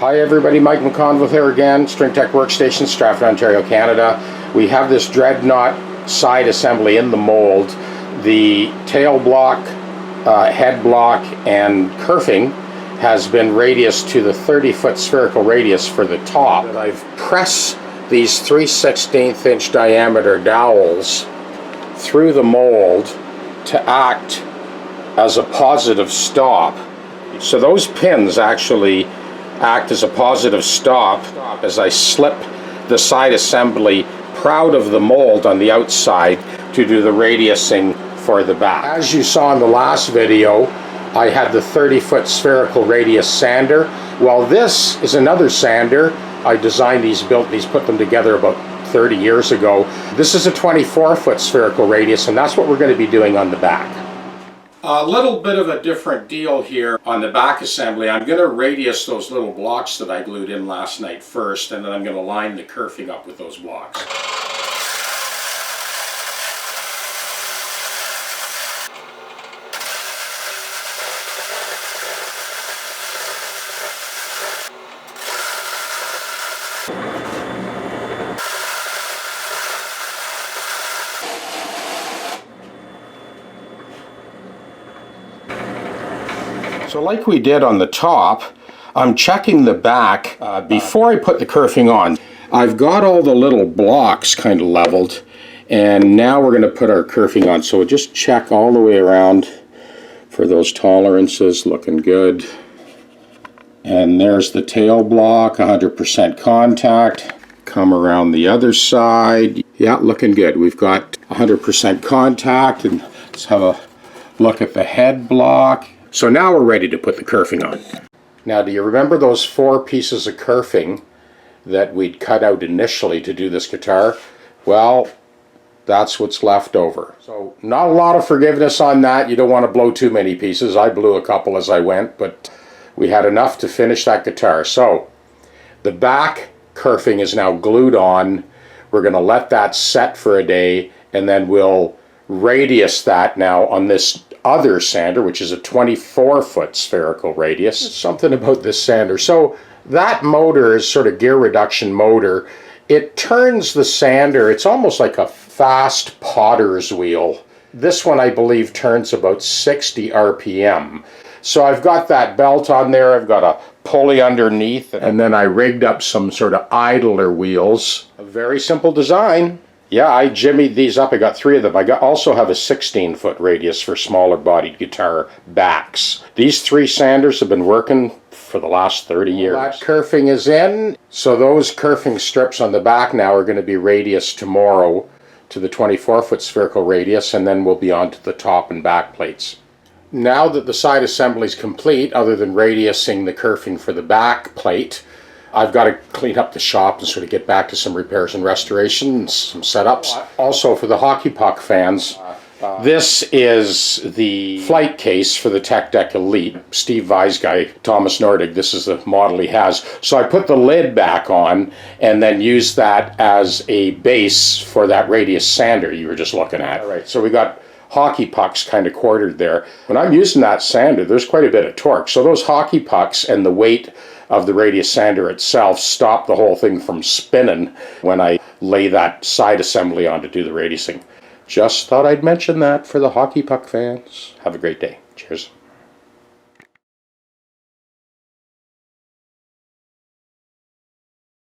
Hi everybody, Mike McConville here again, StringTech Workstation, Stratford, Ontario, Canada. We have this dreadnought side assembly in the mold. The tail block, head block, and kerfing has been radius to the 30-foot spherical radius for the top. I've pressed these 3/16 inch diameter dowels through the mold to act as a positive stop. So those pins actually act as a positive stop as I slip the side assembly proud of the mold on the outside to do the radiusing for the back. As you saw in the last video, I had the 30-foot spherical radius sander. Well, this is another sander. I designed these, built these, put them together about 30 years ago. This is a 24-foot spherical radius, and that's what we're going to be doing on the back. A little bit of a different deal here on the back assembly. I'm going to radius those little blocks that I glued in last night first, and then I'm going to line the kerfing up with those blocks. So like we did on the top, I'm checking the back before I put the kerfing on. I've got all the little blocks kind of leveled, and now we're going to put our kerfing on. So we'll just check all the way around for those tolerances, looking good. And there's the tail block, 100% contact. Come around the other side. Yeah, looking good. We've got 100% contact, and let's have a look at the head block. So now we're ready to put the kerfing on. Now, do you remember those 4 pieces of kerfing that we'd cut out initially to do this guitar? Well, that's what's left over. So not a lot of forgiveness on that. You don't want to blow too many pieces. I blew a couple as I went, but we had enough to finish that guitar. So the back kerfing is now glued on. We're going to let that set for a day, and then we'll radius that now on this other sander, which is a 24-foot spherical radius. Something about this sander. So that motor is sort of gear reduction motor. It turns the sander, it's almost like a fast potter's wheel. This one, I believe, turns about 60 RPM. So I've got that belt on there, I've got a pulley underneath, and then I rigged up some sort of idler wheels. A very simple design. Yeah, I jimmied these up. I got 3 of them. I also have a 16-foot radius for smaller bodied guitar backs. These 3 sanders have been working for the last 30 years. That kerfing is in. So those kerfing strips on the back now are going to be radius tomorrow to the 24-foot spherical radius, and then we'll be on to the top and back plates. Now that the side assembly is complete, other than radiusing the kerfing for the back plate, I've got to clean up the shop and sort of get back to some repairs and restorations, some setups. Also for the hockey puck fans, this is the flight case for the Tech Deck Elite. Steve Vai's guy, Thomas Nordig, this is the model he has. So I put the lid back on and then used that as a base for that radius sander you were just looking at. All right, so we got hockey pucks kind of quartered there. When I'm using that sander, there's quite a bit of torque. So those hockey pucks and the weight of the radius sander itself stop the whole thing from spinning when I lay that side assembly on to do the radiusing. Just thought I'd mention that for the hockey puck fans. Have a great day. Cheers.